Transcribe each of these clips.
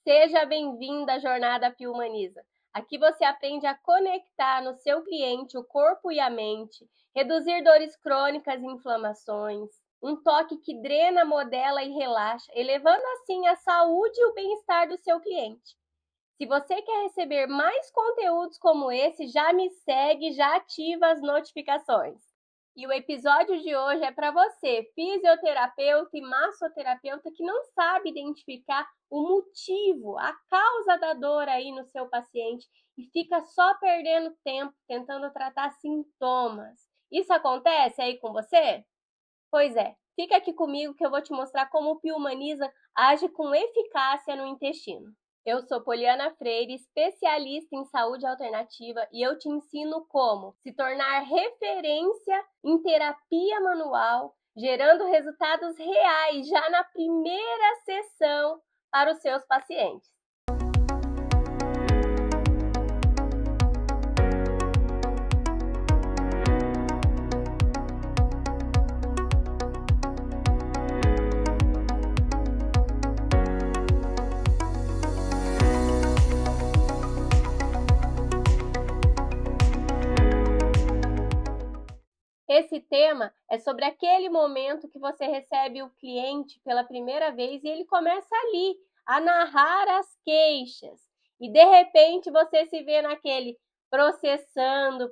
Seja bem-vinda à Jornada Piumaniza. Aqui você aprende a conectar no seu cliente o corpo e a mente, reduzir dores crônicas e inflamações, um toque que drena, modela e relaxa, elevando assim a saúde e o bem-estar do seu cliente. Se você quer receber mais conteúdos como esse, já me segue, já ativa as notificações. E o episódio de hoje é para você, fisioterapeuta e massoterapeuta, que não sabe identificar o motivo, a causa da dor aí no seu paciente e fica só perdendo tempo tentando tratar sintomas. Isso acontece aí com você? Pois é, fica aqui comigo que eu vou te mostrar como o Piumaniza age com eficácia no intestino. Eu sou Poliana Freire, especialista em saúde alternativa, e eu te ensino como se tornar referência em terapia manual, gerando resultados reais já na primeira sessão para os seus pacientes. Esse tema é sobre aquele momento que você recebe o cliente pela primeira vez e ele começa ali a narrar as queixas. E de repente você se vê naquele processando,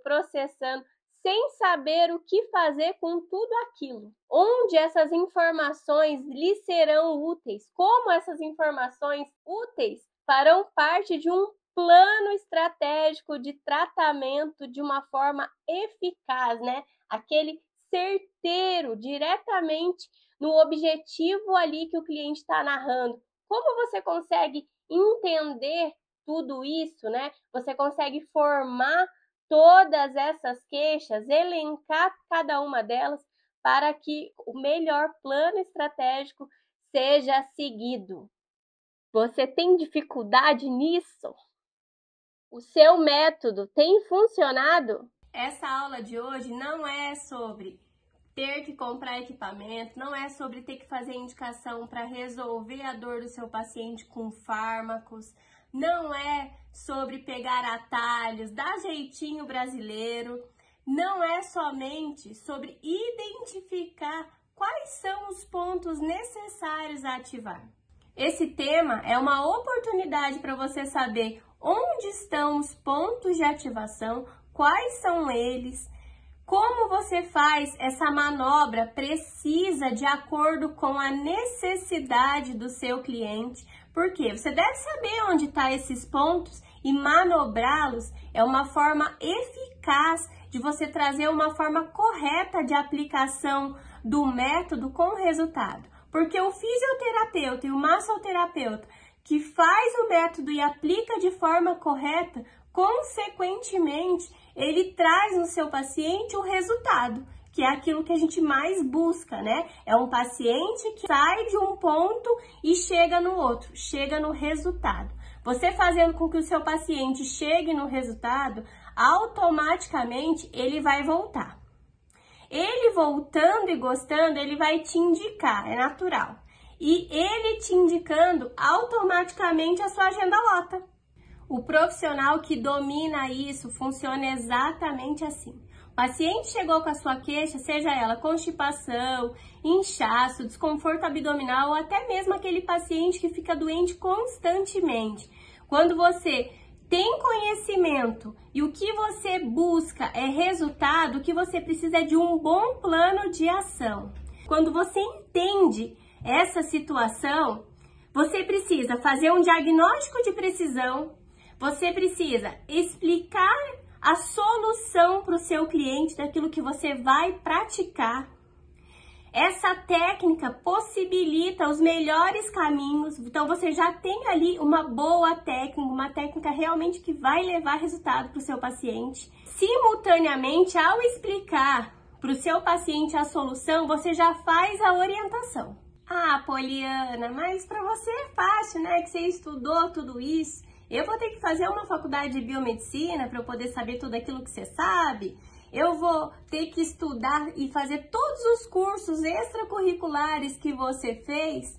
sem saber o que fazer com tudo aquilo. Onde essas informações lhe serão úteis? Como essas informações úteis farão parte de um plano estratégico de tratamento de uma forma eficaz, né? Aquele certeiro, diretamente no objetivo ali que o cliente está narrando. Como você consegue entender tudo isso, né? Você consegue formar todas essas queixas, elencar cada uma delas para que o melhor plano estratégico seja seguido. Você tem dificuldade nisso? O seu método tem funcionado? Essa aula de hoje não é sobre ter que comprar equipamento, não é sobre ter que fazer indicação para resolver a dor do seu paciente com fármacos, não é sobre pegar atalhos, dar jeitinho brasileiro, não é somente sobre identificar quais são os pontos necessários a ativar. Esse tema é uma oportunidade para você saber onde estão os pontos de ativação, quais são eles, como você faz essa manobra precisa de acordo com a necessidade do seu cliente, porque você deve saber onde estão esses pontos e manobrá-los é uma forma eficaz de você trazer uma forma correta de aplicação do método com resultado. Porque o fisioterapeuta e o massoterapeuta que faz o método e aplica de forma correta, consequentemente, ele traz no seu paciente o resultado, que é aquilo que a gente mais busca, né? É um paciente que sai de um ponto e chega no outro, chega no resultado. Você fazendo com que o seu paciente chegue no resultado, automaticamente ele vai voltar. Ele voltando e gostando, ele vai te indicar, é natural. E ele te indicando, automaticamente a sua agenda lota. O profissional que domina isso funciona exatamente assim. O paciente chegou com a sua queixa, seja ela constipação, inchaço, desconforto abdominal ou até mesmo aquele paciente que fica doente constantemente. Quando você tem conhecimento e o que você busca é resultado, o que você precisa é de um bom plano de ação. Quando você entende essa situação, você precisa fazer um diagnóstico de precisão, você precisa explicar a solução para o seu cliente daquilo que você vai praticar. Essa técnica possibilita os melhores caminhos, então você já tem ali uma boa técnica, uma técnica realmente que vai levar resultado para o seu paciente. Simultaneamente, ao explicar para o seu paciente a solução, você já faz a orientação. Ah, Poliana, mas para você é fácil, né? Que você estudou tudo isso. Eu vou ter que fazer uma faculdade de biomedicina para eu poder saber tudo aquilo que você sabe? Eu vou ter que estudar e fazer todos os cursos extracurriculares que você fez?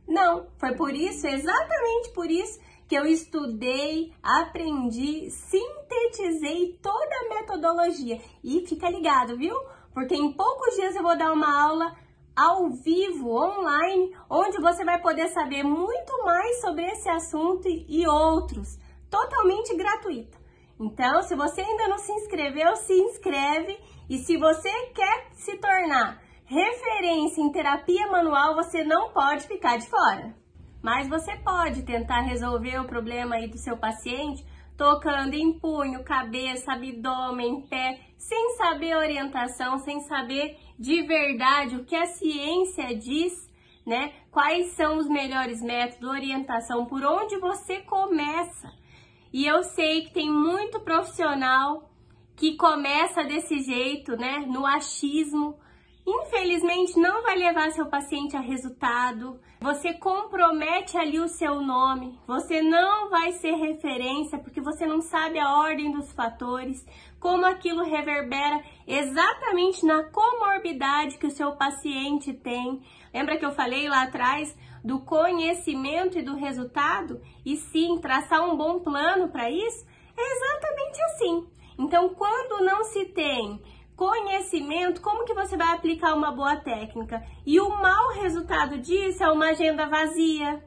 Não, foi por isso, exatamente por isso, que eu estudei, aprendi, sintetizei toda a metodologia. E fica ligado, viu? Porque em poucos dias eu vou dar uma aula ao vivo, online, onde você vai poder saber muito mais sobre esse assunto e outros, totalmente gratuito. Então, se você ainda não se inscreveu, se inscreve. E se você quer se tornar referência em terapia manual, você não pode ficar de fora. Mas você pode tentar resolver o problema aí do seu paciente tocando em punho, cabeça, abdômen, pé, sem saber orientação, sem saber de verdade o que a ciência diz, né? Quais são os melhores métodos, orientação, por onde você começa. E eu sei que tem muito profissional que começa desse jeito, né? No achismo. Infelizmente, não vai levar seu paciente a resultado. Você compromete ali o seu nome. Você não vai ser referência porque você não sabe a ordem dos fatores, como aquilo reverbera exatamente na comorbidade que o seu paciente tem. Lembra que eu falei lá atrás do conhecimento e do resultado? E sim, traçar um bom plano para isso é exatamente assim. Então, quando não se tem conhecimento, como que você vai aplicar uma boa técnica? E o mau resultado disso é uma agenda vazia.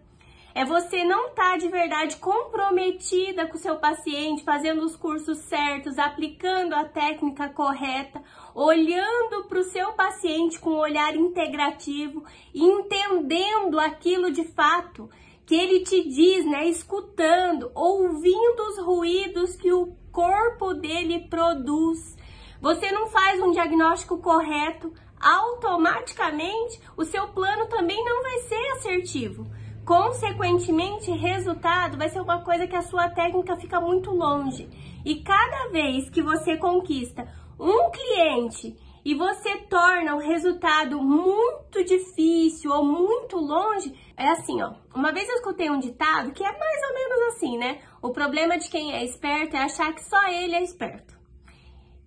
É você não estar de verdade comprometida com o seu paciente, fazendo os cursos certos, aplicando a técnica correta, olhando para o seu paciente com um olhar integrativo, entendendo aquilo de fato que ele te diz, né? Escutando, ouvindo os ruídos que o corpo dele produz. Você não faz um diagnóstico correto, automaticamente o seu plano também não vai ser assertivo. Consequentemente, resultado vai ser uma coisa que a sua técnica fica muito longe. E cada vez que você conquista um cliente e você torna o resultado muito difícil ou muito longe, é assim, ó. Uma vez eu escutei um ditado que é mais ou menos assim, né? O problema de quem é esperto é achar que só ele é esperto.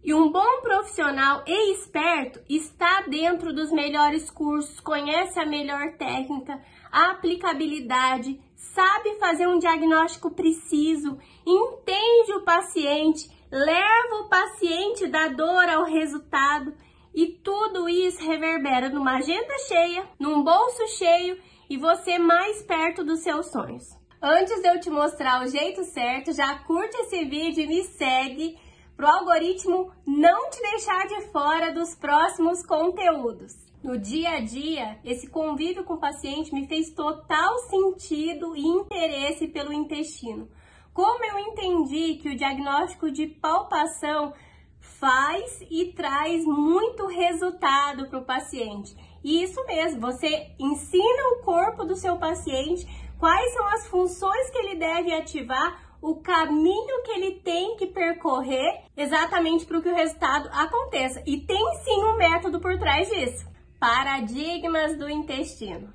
E um bom profissional e esperto está dentro dos melhores cursos, conhece a melhor técnica, a aplicabilidade, sabe fazer um diagnóstico preciso, entende o paciente, leva o paciente da dor ao resultado e tudo isso reverbera numa agenda cheia, num bolso cheio e você mais perto dos seus sonhos. Antes de eu te mostrar o jeito certo, já curte esse vídeo e me segue para o algoritmo não te deixar de fora dos próximos conteúdos. No dia a dia, esse convívio com o paciente me fez total sentido e interesse pelo intestino. Como eu entendi que o diagnóstico de palpação faz e traz muito resultado para o paciente. E isso mesmo, você ensina o corpo do seu paciente quais são as funções que ele deve ativar, o caminho que ele tem que percorrer exatamente para que o resultado aconteça. E tem sim um método por trás disso. Paradigmas do intestino.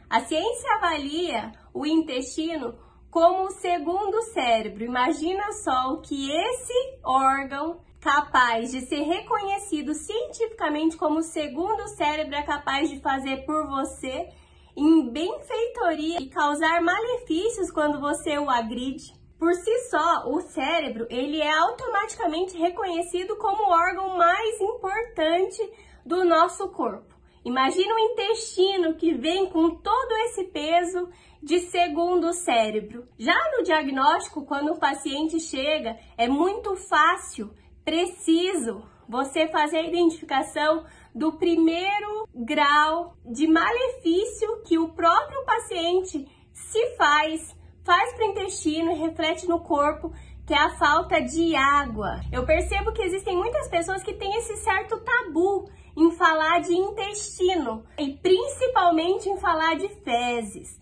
A ciência avalia o intestino como o segundo cérebro. Imagina só o que esse órgão capaz de ser reconhecido cientificamente como o segundo cérebro é capaz de fazer por você em benfeitoria e causar malefícios quando você o agride. Por si só, o cérebro ele é automaticamente reconhecido como o órgão mais importante do nosso corpo. Imagina o intestino que vem com todo esse peso de segundo cérebro. Já no diagnóstico, quando o paciente chega, é muito fácil, preciso você fazer a identificação do primeiro grau de malefício que o próprio paciente se faz para o intestino e reflete no corpo, que é a falta de água. Eu percebo que existem muitas pessoas que têm esse certo tabu em falar de intestino e principalmente em falar de fezes.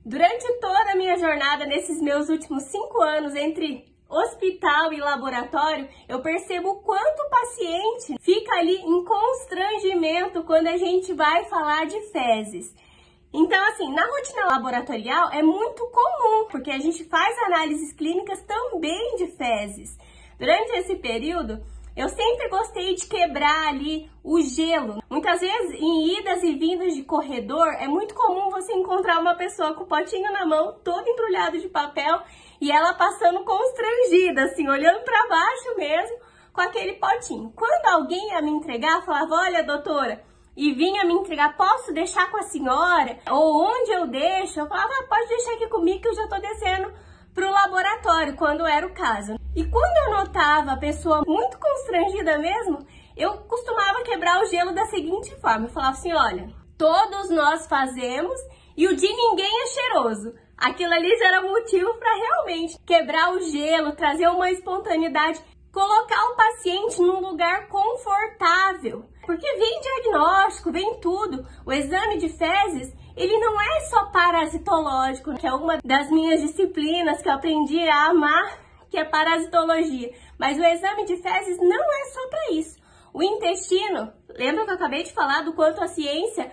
Durante toda a minha jornada, nesses meus últimos 5 anos entre hospital e laboratório, eu percebo o quanto o paciente fica ali em constrangimento quando a gente vai falar de fezes. Então, assim, na rotina laboratorial é muito comum, porque a gente faz análises clínicas também de fezes. Durante esse período, Eu sempre gostei de quebrar ali o gelo. Muitas vezes, em idas e vindas de corredor, é muito comum você encontrar uma pessoa com o potinho na mão, todo embrulhado de papel, e ela passando constrangida, assim, olhando para baixo mesmo, com aquele potinho. Quando alguém ia me entregar, falava, olha, doutora, e vinha me entregar, posso deixar com a senhora? Ou onde eu deixo? Eu falava, pode deixar aqui comigo que eu já tô descendo pro laboratório, quando era o caso. E quando eu notava a pessoa muito constrangida mesmo, eu costumava quebrar o gelo da seguinte forma. Eu falava assim, olha, todos nós fazemos e o de ninguém é cheiroso. Aquilo ali já era motivo para realmente quebrar o gelo, trazer uma espontaneidade, colocar o paciente num lugar confortável. Porque vem diagnóstico, vem tudo. O exame de fezes, ele não é só parasitológico, que é uma das minhas disciplinas que eu aprendi a amar, que é parasitologia. Mas o exame de fezes não é só para isso. O intestino, lembra que eu acabei de falar do quanto a ciência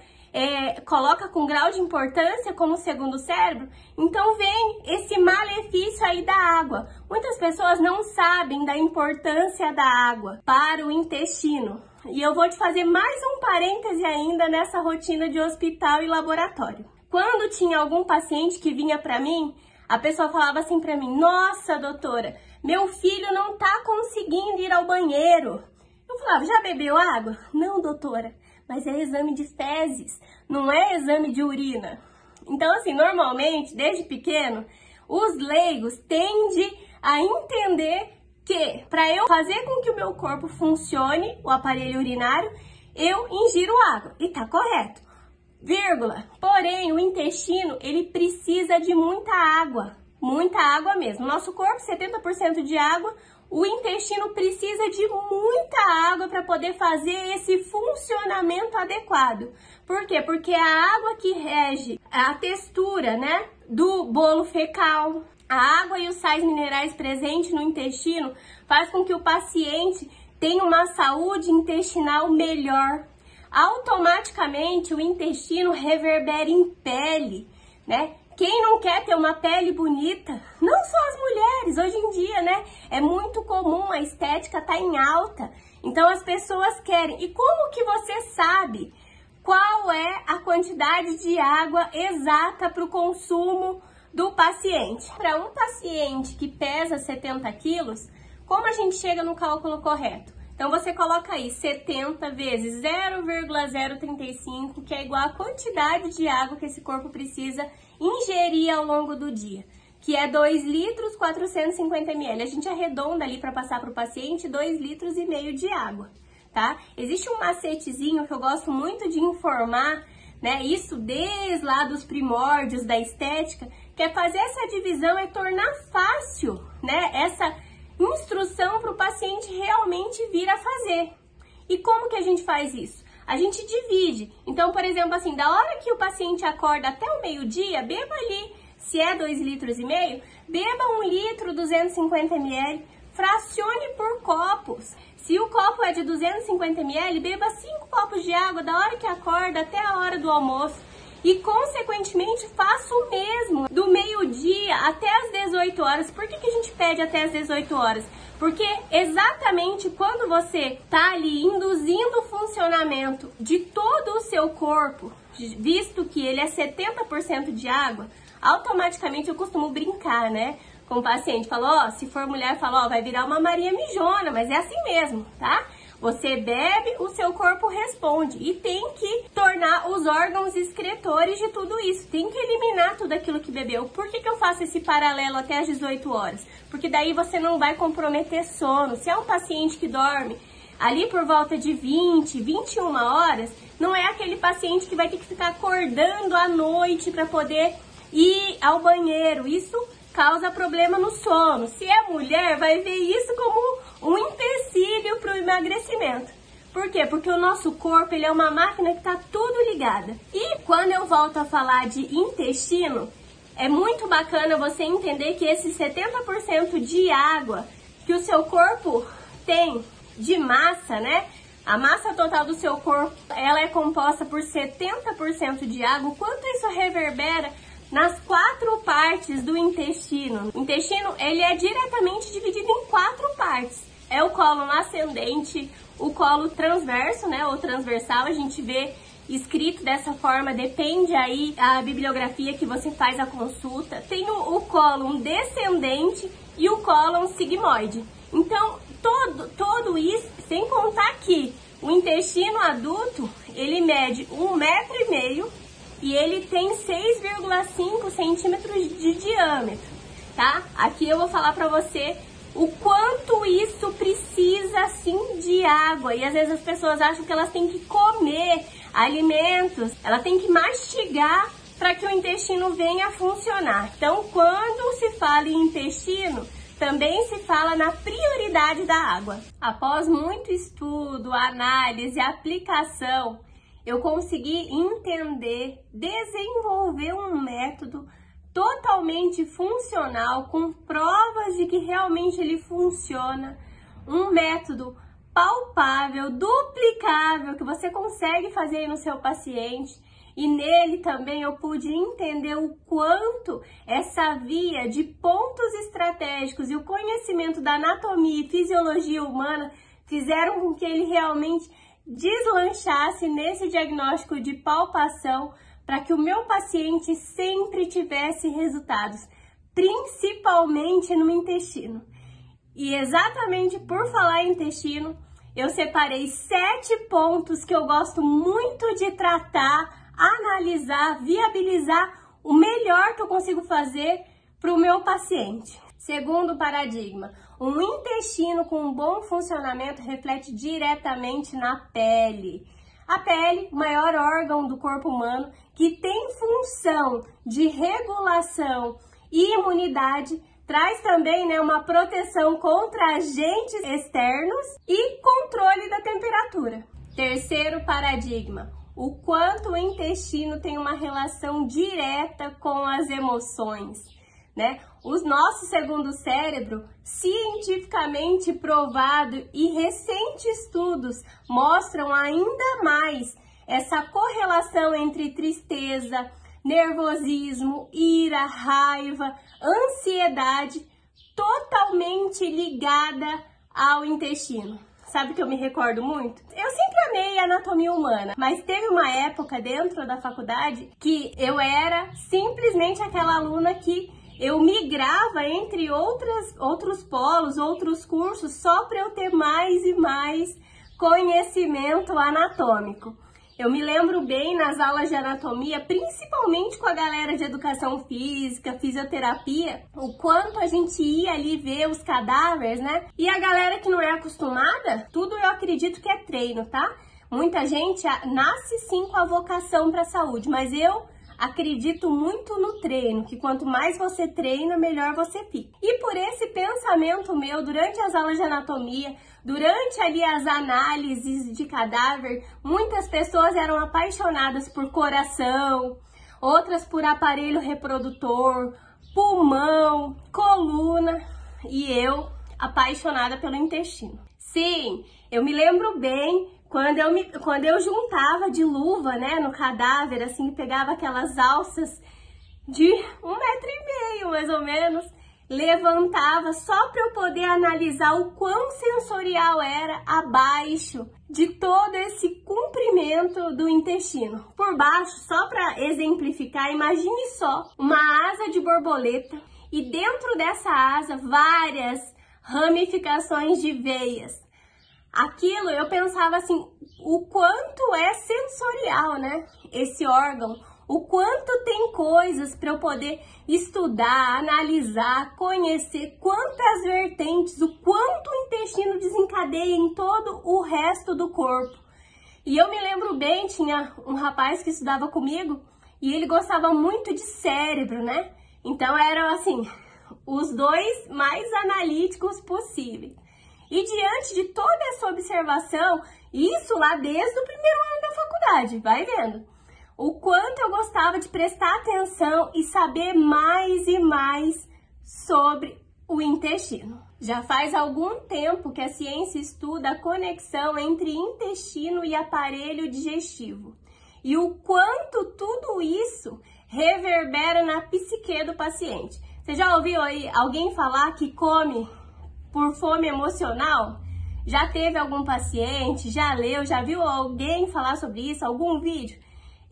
coloca com grau de importância como segundo cérebro? Então vem esse malefício aí da água. Muitas pessoas não sabem da importância da água para o intestino. E eu vou te fazer mais um parêntese ainda nessa rotina de hospital e laboratório. Quando tinha algum paciente que vinha para mim, a pessoa falava assim para mim, nossa, doutora, meu filho não tá conseguindo ir ao banheiro. Eu falava, já bebeu água? Não, doutora, mas é exame de fezes, não é exame de urina. Então, assim, normalmente, desde pequeno, os leigos tendem a entender que para eu fazer com que o meu corpo funcione, o aparelho urinário, eu ingiro água. E tá correto. Vírgula. Porém, o intestino, ele precisa de muita água mesmo. Nosso corpo, 70% de água, o intestino precisa de muita água para poder fazer esse funcionamento adequado. Por quê? Porque a água que rege a textura, né, do bolo fecal, a água e os sais minerais presentes no intestino faz com que o paciente tenha uma saúde intestinal melhor. Automaticamente o intestino reverbera em pele, né? Quem não quer ter uma pele bonita? Não só as mulheres, hoje em dia, né? É muito comum, a estética tá em alta. Então as pessoas querem. E como que você sabe qual é a quantidade de água exata para o consumo do paciente? Para um paciente que pesa 70 quilos, como a gente chega no cálculo correto? Então você coloca aí 70 vezes 0,035, que é igual a quantidade de água que esse corpo precisa ingerir ao longo do dia, que é 2 litros 450 ml. A gente arredonda ali para passar para o paciente 2,5 litros de água, tá? Existe um macetezinho que eu gosto muito de informar, né? Isso desde lá dos primórdios da estética, que é fazer essa divisão e tornar fácil, né? Essa instrução para o paciente realmente vir a fazer. E como que a gente faz isso? A gente divide. Então, por exemplo, assim, da hora que o paciente acorda até o meio-dia, beba ali, se é 2,5 litros, beba 1 litro 250 ml, fracione por copos. Se o copo é de 250 ml, beba 5 copos de água da hora que acorda até a hora do almoço. E, consequentemente, faça o mesmo do meio-dia até as 18 horas. Por que a gente pede até as 18 horas? Porque exatamente quando você está ali induzindo o funcionamento de todo o seu corpo, visto que ele é 70% de água, automaticamente eu costumo brincar, né? Com o paciente, falo, ó, se for mulher, falo, ó, vai virar uma Maria Mijona, mas é assim mesmo, tá? Você bebe, o seu corpo responde e tem que tornar os órgãos excretores de tudo isso. Tem que eliminar tudo aquilo que bebeu. Por que eu faço esse paralelo até as 18 horas? Porque daí você não vai comprometer sono. Se é um paciente que dorme ali por volta de 20, 21 horas, não é aquele paciente que vai ter que ficar acordando à noite para poder ir ao banheiro. Isso causa problema no sono. Se é mulher, vai ver isso como um empecilho para o emagrecimento. Por quê? Porque o nosso corpo, ele é uma máquina que está tudo ligada. E quando eu volto a falar de intestino, é muito bacana você entender que esse 70% de água que o seu corpo tem de massa, né? A massa total do seu corpo, ela é composta por 70% de água. Quanto isso reverbera nas 4 partes do intestino? O intestino, ele é diretamente dividido em 4 partes. é o cólon ascendente, o colo transverso, né, ou transversal, a gente vê escrito dessa forma, depende aí a bibliografia que você faz a consulta. Tem o cólon descendente e o cólon sigmoide. Então, todo isso, sem contar que o intestino adulto, ele mede 1,5 metro e ele tem 6,5 centímetros de diâmetro, tá? Aqui eu vou falar pra você o quanto isso precisa, assim, de água. E às vezes as pessoas acham que elas têm que comer alimentos, ela tem que mastigar para que o intestino venha a funcionar. Então, quando se fala em intestino, também se fala na prioridade da água. Após muito estudo, análise, aplicação, eu consegui entender, desenvolver um método totalmente funcional, com provas de que realmente ele funciona, um método palpável, duplicável, que você consegue fazer aí no seu paciente. E nele também eu pude entender o quanto essa via de pontos estratégicos e o conhecimento da anatomia e fisiologia humana fizeram com que ele realmente deslanchasse nesse diagnóstico de palpação, para que o meu paciente sempre tivesse resultados, principalmente no intestino. E exatamente por falar em intestino, eu separei 7 pontos que eu gosto muito de tratar, analisar, viabilizar o melhor que eu consigo fazer para o meu paciente. Segundo paradigma, um intestino com um bom funcionamento reflete diretamente na pele. A pele, o maior órgão do corpo humano, que tem função de regulação e imunidade, traz também, né, uma proteção contra agentes externos e controle da temperatura. Terceiro paradigma, o quanto o intestino tem uma relação direta com as emoções, né? O nosso segundo cérebro, cientificamente provado, e recentes estudos mostram ainda mais essa correlação entre tristeza, nervosismo, ira, raiva, ansiedade, totalmente ligada ao intestino. Sabe que eu me recordo muito? Eu sempre amei a anatomia humana, mas teve uma época dentro da faculdade que eu era simplesmente aquela aluna que eu migrava entre outros polos, outros cursos, só para eu ter mais e mais conhecimento anatômico. Eu me lembro bem nas aulas de anatomia, principalmente com a galera de educação física, fisioterapia, o quanto a gente ia ali ver os cadáveres, né? E a galera que não é acostumada, tudo eu acredito que é treino, tá? Muita gente nasce sim com a vocação para a saúde, mas eu acredito muito no treino, que quanto mais você treina, melhor você fica. E por esse pensamento meu, durante as aulas de anatomia, durante ali as análises de cadáver, muitas pessoas eram apaixonadas por coração, outras por aparelho reprodutor, pulmão, coluna, e eu apaixonada pelo intestino. Sim, eu me lembro bem quando eu juntava de luva, né, no cadáver, assim, pegava aquelas alças de 1,5 metro, mais ou menos, levantava só para eu poder analisar o quão sensorial era abaixo de todo esse comprimento do intestino. Por baixo, só para exemplificar, imagine só uma asa de borboleta e dentro dessa asa várias ramificações de veias. Aquilo eu pensava assim, o quanto é sensorial, né, esse órgão, o quanto tem coisas para eu poder estudar, analisar, conhecer, quantas vertentes, o quanto o intestino desencadeia em todo o resto do corpo. E eu me lembro bem, tinha um rapaz que estudava comigo e ele gostava muito de cérebro, né? Então eram assim, os dois mais analíticos possíveis. E diante de toda essa observação, isso lá desde o primeiro ano da faculdade, vai vendo, o quanto eu gostava de prestar atenção e saber mais e mais sobre o intestino. Já faz algum tempo que a ciência estuda a conexão entre intestino e aparelho digestivo e o quanto tudo isso reverbera na psique do paciente. Você já ouviu aí alguém falar que come por fome emocional? Já teve algum paciente, já leu, já viu alguém falar sobre isso, algum vídeo?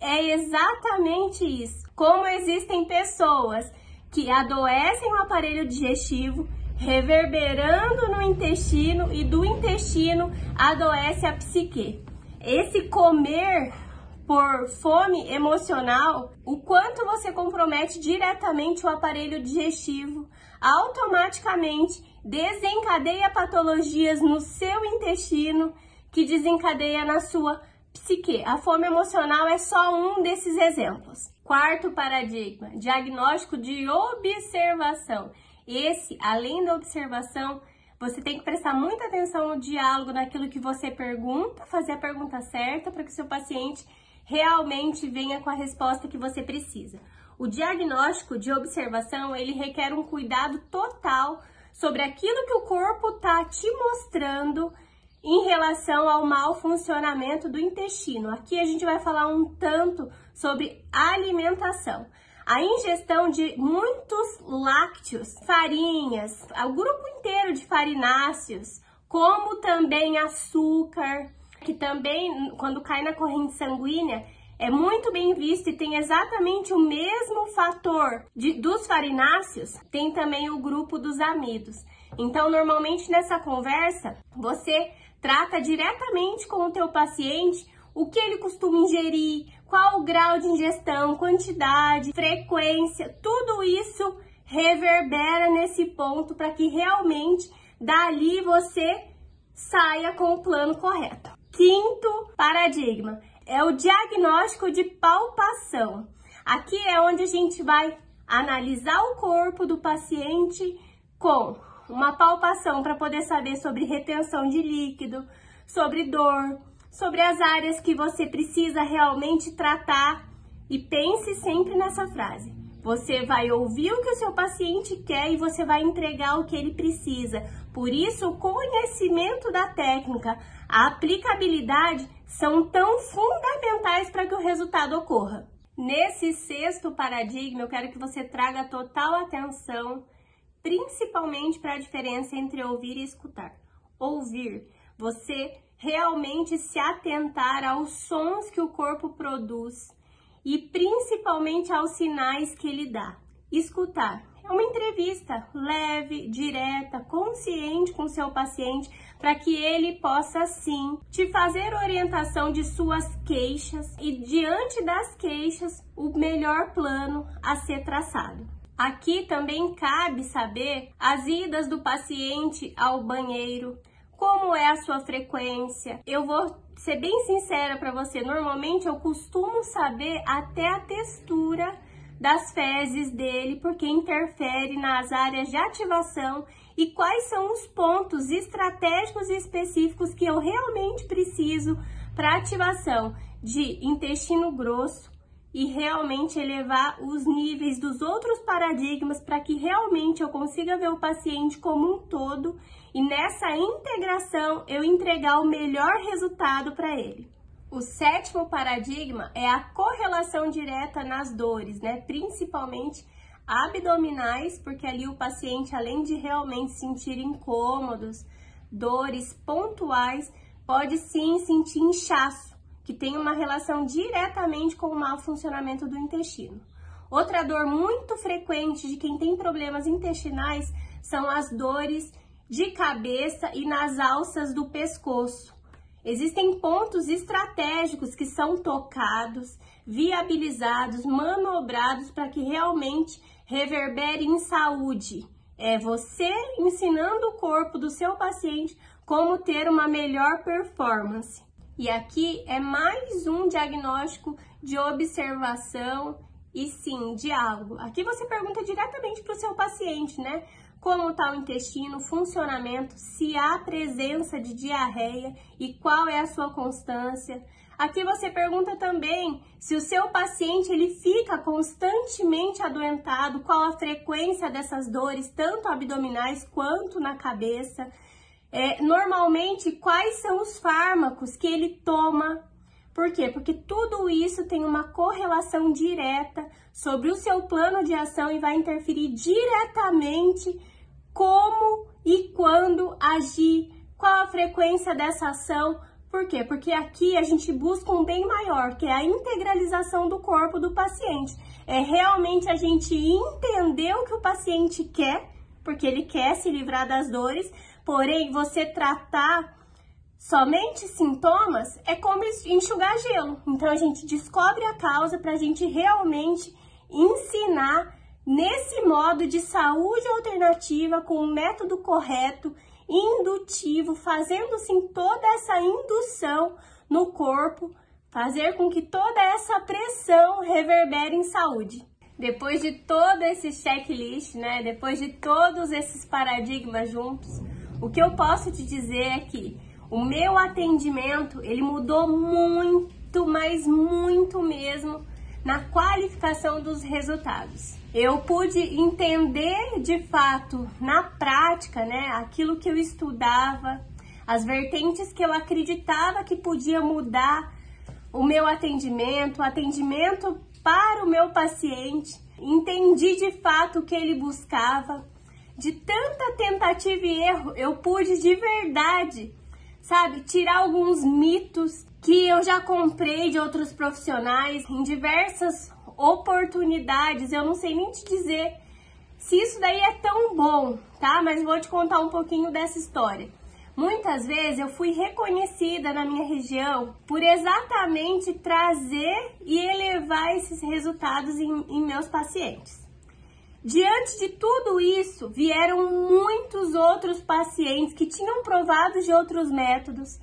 É exatamente isso. Como existem pessoas que adoecem o aparelho digestivo, reverberando no intestino, e do intestino adoece a psique. Esse comer por fome emocional, o quanto você compromete diretamente o aparelho digestivo, automaticamente desencadeia patologias no seu intestino, que desencadeia na sua psique. A fome emocional é só um desses exemplos. Quarto paradigma, diagnóstico de observação. Esse, além da observação, você tem que prestar muita atenção no diálogo, naquilo que você pergunta, fazer a pergunta certa para que o seu paciente realmente venha com a resposta que você precisa. O diagnóstico de observação, ele requer um cuidado total sobre aquilo que o corpo está te mostrando em relação ao mau funcionamento do intestino. Aqui a gente vai falar um tanto sobre alimentação. A ingestão de muitos lácteos, farinhas, o grupo inteiro de farináceos, como também açúcar, que também, quando cai na corrente sanguínea, é muito bem visto e tem exatamente o mesmo fator dos farináceos, tem também o grupo dos amidos. Então, normalmente nessa conversa, você trata diretamente com o teu paciente o que ele costuma ingerir, qual o grau de ingestão, quantidade, frequência, tudo isso reverbera nesse ponto para que realmente dali você saia com o plano correto. Quinto paradigma é o diagnóstico de palpação. Aqui é onde a gente vai analisar o corpo do paciente com uma palpação para poder saber sobre retenção de líquido, sobre dor, sobre as áreas que você precisa realmente tratar. E pense sempre nessa frase: você vai ouvir o que o seu paciente quer e você vai entregar o que ele precisa. Por isso, o conhecimento da técnica, a aplicabilidade são tão fundamentais para que o resultado ocorra. Nesse sexto paradigma, eu quero que você traga total atenção, principalmente para a diferença entre ouvir e escutar. Ouvir, você realmente se atentar aos sons que o corpo produz e principalmente aos sinais que ele dá. Escutar é uma entrevista leve, direta, consciente com o seu paciente, para que ele possa sim te fazer orientação de suas queixas e, diante das queixas, o melhor plano a ser traçado. Aqui também cabe saber as idas do paciente ao banheiro, como é a sua frequência. Eu vou ser bem sincera para você, normalmente eu costumo saber até a textura das fezes dele, porque interfere nas áreas de ativação e quais são os pontos estratégicos e específicos que eu realmente preciso para ativação de intestino grosso e realmente elevar os níveis dos outros paradigmas para que realmente eu consiga ver o paciente como um todo e nessa integração eu entregar o melhor resultado para ele. O sétimo paradigma é a correlação direta nas dores, né? Principalmente abdominais, porque ali o paciente, além de realmente sentir incômodos, dores pontuais, pode sim sentir inchaço, que tem uma relação diretamente com o mau funcionamento do intestino. Outra dor muito frequente de quem tem problemas intestinais são as dores de cabeça e nas alças do pescoço. Existem pontos estratégicos que são tocados, viabilizados, manobrados para que realmente reverbere em saúde. É você ensinando o corpo do seu paciente como ter uma melhor performance. E aqui é mais um diagnóstico de observação e sim, diálogo. Aqui você pergunta diretamente para o seu paciente, né? Como está o intestino, funcionamento, se há presença de diarreia e qual é a sua constância. Aqui você pergunta também se o seu paciente ele fica constantemente adoentado, qual a frequência dessas dores, tanto abdominais quanto na cabeça. Normalmente, quais são os fármacos que ele toma. Por quê? Porque tudo isso tem uma correlação direta sobre o seu plano de ação e vai interferir diretamente como e quando agir, qual a frequência dessa ação. Por quê? Porque aqui a gente busca um bem maior, que é a integralização do corpo do paciente. É realmente a gente entender o que o paciente quer, porque ele quer se livrar das dores, porém você tratar somente sintomas é como enxugar gelo. Então a gente descobre a causa para a gente realmente ensinar nesse modo de saúde alternativa, com o método correto, indutivo, fazendo sim toda essa indução no corpo, fazer com que toda essa pressão reverbere em saúde. Depois de todo esse checklist, né, depois de todos esses paradigmas juntos, o que eu posso te dizer é que o meu atendimento, ele mudou muito, mas muito mesmo, na qualificação dos resultados. Eu pude entender de fato, na prática, né, aquilo que eu estudava, as vertentes que eu acreditava que podia mudar o meu atendimento, o atendimento para o meu paciente. Entendi de fato o que ele buscava. De tanta tentativa e erro, eu pude de verdade, sabe, tirar alguns mitos que eu já comprei de outros profissionais em diversas oportunidades. Eu não sei nem te dizer se isso daí é tão bom, tá? Mas vou te contar um pouquinho dessa história. Muitas vezes eu fui reconhecida na minha região por exatamente trazer e elevar esses resultados em meus pacientes. Diante de tudo isso, vieram muitos outros pacientes que tinham provado de outros métodos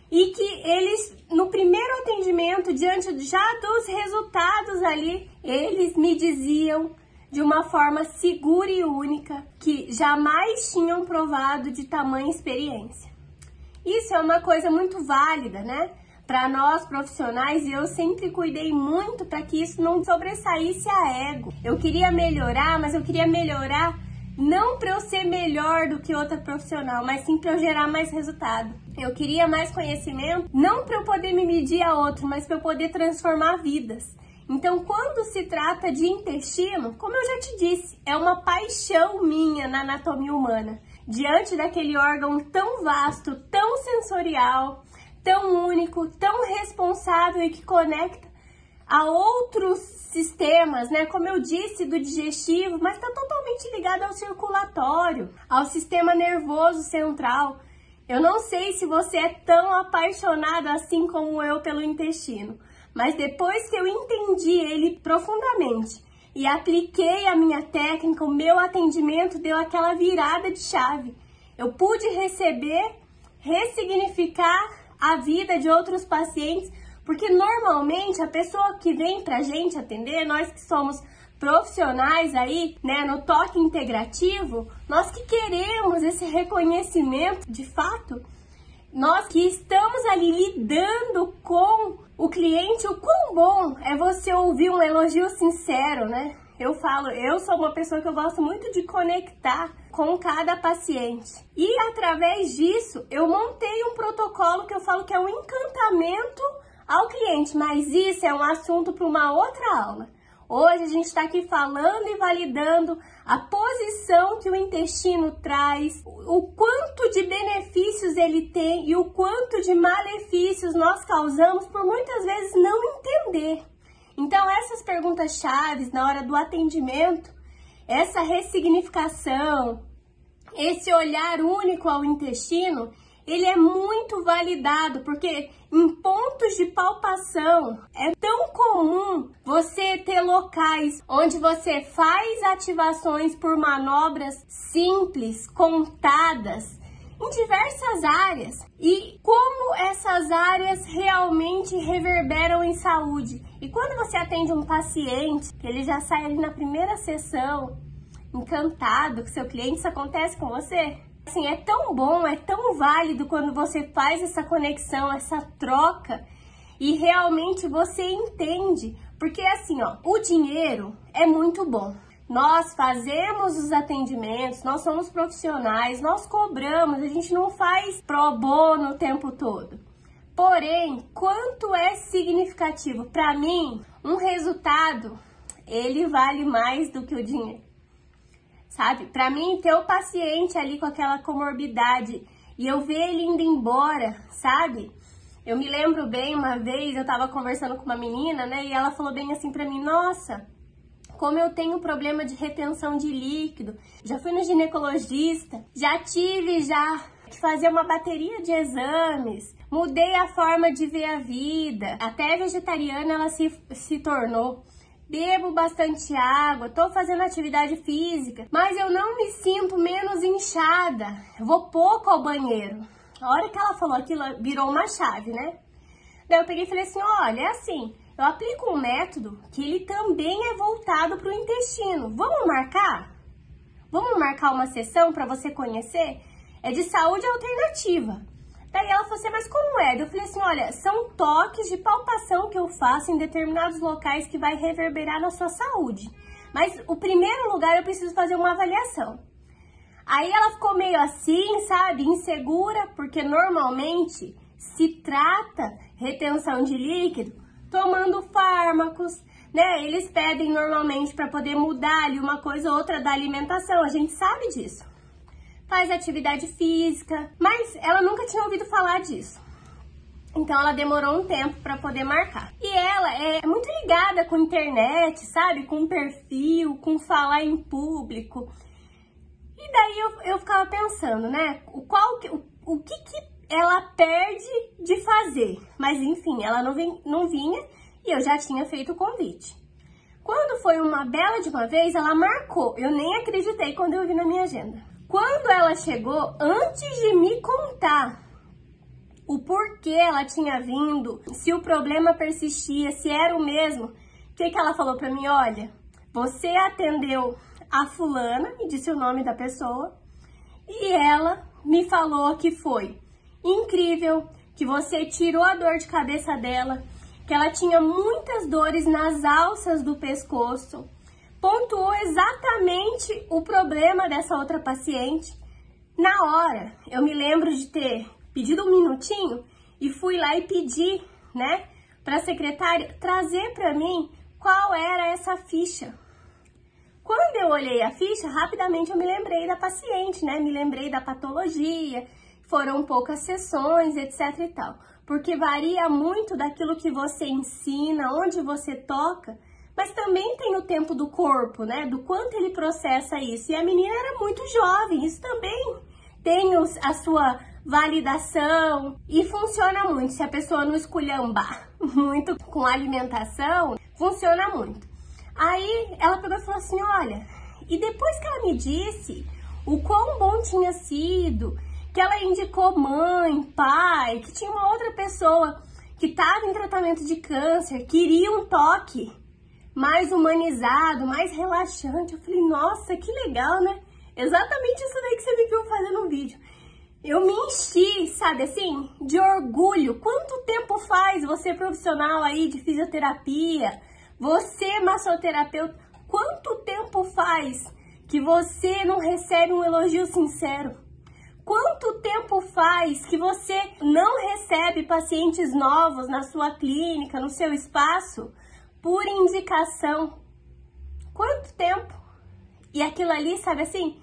e que eles, no primeiro atendimento, diante já dos resultados ali, eles me diziam de uma forma segura e única que jamais tinham provado de tamanha experiência. Isso é uma coisa muito válida, né? Para nós profissionais, e eu sempre cuidei muito para que isso não sobressaísse a ego. Eu queria melhorar, mas eu queria melhorar não para eu ser melhor do que outra profissional, mas sim para eu gerar mais resultado. Eu queria mais conhecimento, não para eu poder me medir a outro, mas para eu poder transformar vidas. Então, quando se trata de intestino, como eu já te disse, é uma paixão minha na anatomia humana. Diante daquele órgão tão vasto, tão sensorial, tão único, tão responsável e que conecta a outros sistemas, né? Como eu disse, do digestivo, mas está totalmente ligado ao circulatório, ao sistema nervoso central. Eu não sei se você é tão apaixonado assim como eu pelo intestino, mas depois que eu entendi ele profundamente e apliquei a minha técnica, o meu atendimento deu aquela virada de chave. Eu pude receber, ressignificar a vida de outros pacientes, porque normalmente a pessoa que vem pra gente atender, nós que somos profissionais aí, né, no toque integrativo, nós que queremos esse reconhecimento de fato, nós que estamos ali lidando com o cliente, o quão bom é você ouvir um elogio sincero, né? Eu sou uma pessoa que eu gosto muito de conectar com cada paciente. E através disso, eu montei um protocolo que eu falo que é um encantamento ao cliente, mas isso é um assunto para uma outra aula. Hoje a gente está aqui falando e validando a posição que o intestino traz, o quanto de benefícios ele tem e o quanto de malefícios nós causamos por muitas vezes não entender. Então essas perguntas chaves na hora do atendimento, essa ressignificação, esse olhar único ao intestino, ele é muito validado, porque em pontos de palpação é tão comum você ter locais onde você faz ativações por manobras simples, contadas, em diversas áreas. E como essas áreas realmente reverberam em saúde. E quando você atende um paciente, que ele já sai ali na primeira sessão, encantado com seu cliente, isso acontece com você? Assim, é tão bom, é tão válido quando você faz essa conexão, essa troca e realmente você entende. Porque assim, ó, o dinheiro é muito bom. Nós fazemos os atendimentos, nós somos profissionais, nós cobramos, a gente não faz pro bono o tempo todo. Porém, quanto é significativo para mim, um resultado, ele vale mais do que o dinheiro. sabe? Pra mim, ter o paciente ali com aquela comorbidade e eu ver ele indo embora, sabe? Eu me lembro bem, uma vez eu tava conversando com uma menina, né? E ela falou bem assim pra mim, nossa, como eu tenho problema de retenção de líquido, já fui no ginecologista, já tive que fazer uma bateria de exames, mudei a forma de ver a vida, até vegetariana ela se tornou. Bebo bastante água, tô fazendo atividade física, mas eu não me sinto menos inchada, eu vou pouco ao banheiro. A hora que ela falou aquilo, virou uma chave, né? Daí eu peguei e falei assim, olha, é assim, eu aplico um método que ele também é voltado para o intestino. Vamos marcar? Vamos marcar uma sessão para você conhecer? É de saúde alternativa. Daí ela falou assim, mas como é? Eu falei assim, olha, são toques de palpação que eu faço em determinados locais que vai reverberar na sua saúde. Mas o primeiro lugar eu preciso fazer uma avaliação. Aí ela ficou meio assim, sabe, insegura, porque normalmente se trata retenção de líquido tomando fármacos, né? Eles pedem normalmente para poder mudar ali uma coisa ou outra da alimentação, a gente sabe disso. Faz atividade física, mas ela nunca tinha ouvido falar disso. Então ela demorou um tempo para poder marcar. E ela é muito ligada com internet, sabe? Com perfil, com falar em público. E daí eu ficava pensando, né? O que ela perde de fazer? Mas enfim, ela não vinha e eu já tinha feito o convite. Quando foi uma bela de uma vez, ela marcou. Eu nem acreditei quando eu vi na minha agenda. Quando ela chegou, antes de me contar o porquê ela tinha vindo, se o problema persistia, se era o mesmo, o que ela falou pra mim? Olha, você atendeu a fulana, e disse o nome da pessoa, e ela me falou que foi incrível, que você tirou a dor de cabeça dela, que ela tinha muitas dores nas alças do pescoço, pontuou exatamente o problema dessa outra paciente. Na hora, eu me lembro de ter pedido um minutinho e fui lá e pedi, né, para a secretária trazer para mim qual era essa ficha. Quando eu olhei a ficha, rapidamente eu me lembrei da paciente, né, me lembrei da patologia, foram poucas sessões, etc e tal. Porque varia muito daquilo que você ensina, onde você toca, mas também tem o tempo do corpo, né? Do quanto ele processa isso. E a menina era muito jovem, isso também tem a sua validação e funciona muito. Se a pessoa não esculhambar muito com a alimentação, funciona muito. Aí ela pegou e falou assim, olha, e depois que ela me disse o quão bom tinha sido, que ela indicou mãe, pai, que tinha uma outra pessoa que estava em tratamento de câncer, queria um toque mais humanizado, mais relaxante. Eu falei, nossa, que legal, né? Exatamente isso daí que você me viu fazendo no vídeo. Eu me enchi, sabe assim, de orgulho. Quanto tempo faz você profissional aí de fisioterapia, você massoterapeuta, quanto tempo faz que você não recebe um elogio sincero? Quanto tempo faz que você não recebe pacientes novos na sua clínica, no seu espaço, por indicação? Quanto tempo? E aquilo ali, sabe assim,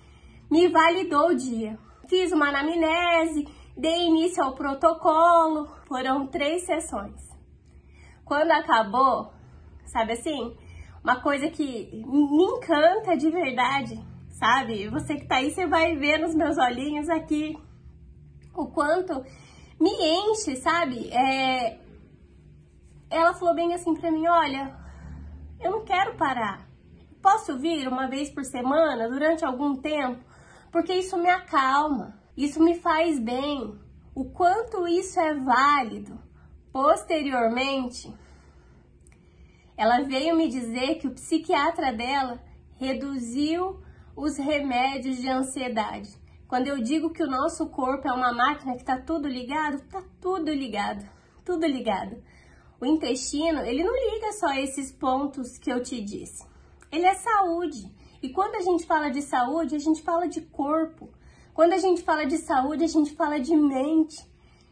me validou o dia. Fiz uma anamnese, dei início ao protocolo, foram 3 sessões. Quando acabou, sabe assim, uma coisa que me encanta de verdade, sabe? Você que tá aí, você vai ver nos meus olhinhos aqui o quanto me enche, sabe? Ela falou bem assim pra mim, olha, eu não quero parar. Posso vir uma vez por semana, durante algum tempo? Porque isso me acalma, isso me faz bem. O quanto isso é válido. Posteriormente, ela veio me dizer que o psiquiatra dela reduziu os remédios de ansiedade. Quando eu digo que o nosso corpo é uma máquina que tá tudo ligado, tá tudo ligado, tudo ligado. O intestino, ele não liga só esses pontos que eu te disse. Ele é saúde. E quando a gente fala de saúde, a gente fala de corpo. Quando a gente fala de saúde, a gente fala de mente.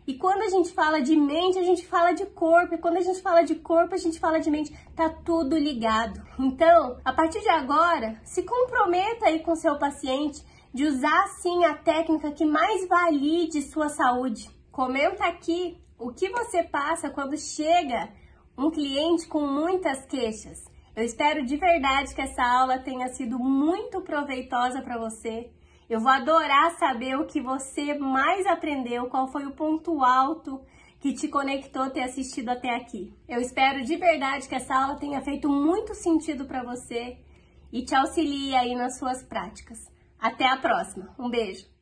E quando a gente fala de mente, a gente fala de corpo. E quando a gente fala de corpo, a gente fala de mente. Tá tudo ligado. Então, a partir de agora, se comprometa aí com seu paciente de usar sim a técnica que mais valide sua saúde. Comenta aqui o que você passa quando chega um cliente com muitas queixas. Eu espero de verdade que essa aula tenha sido muito proveitosa para você. Eu vou adorar saber o que você mais aprendeu, qual foi o ponto alto que te conectou ter assistido até aqui. Eu espero de verdade que essa aula tenha feito muito sentido para você e te auxilie aí nas suas práticas. Até a próxima. Um beijo!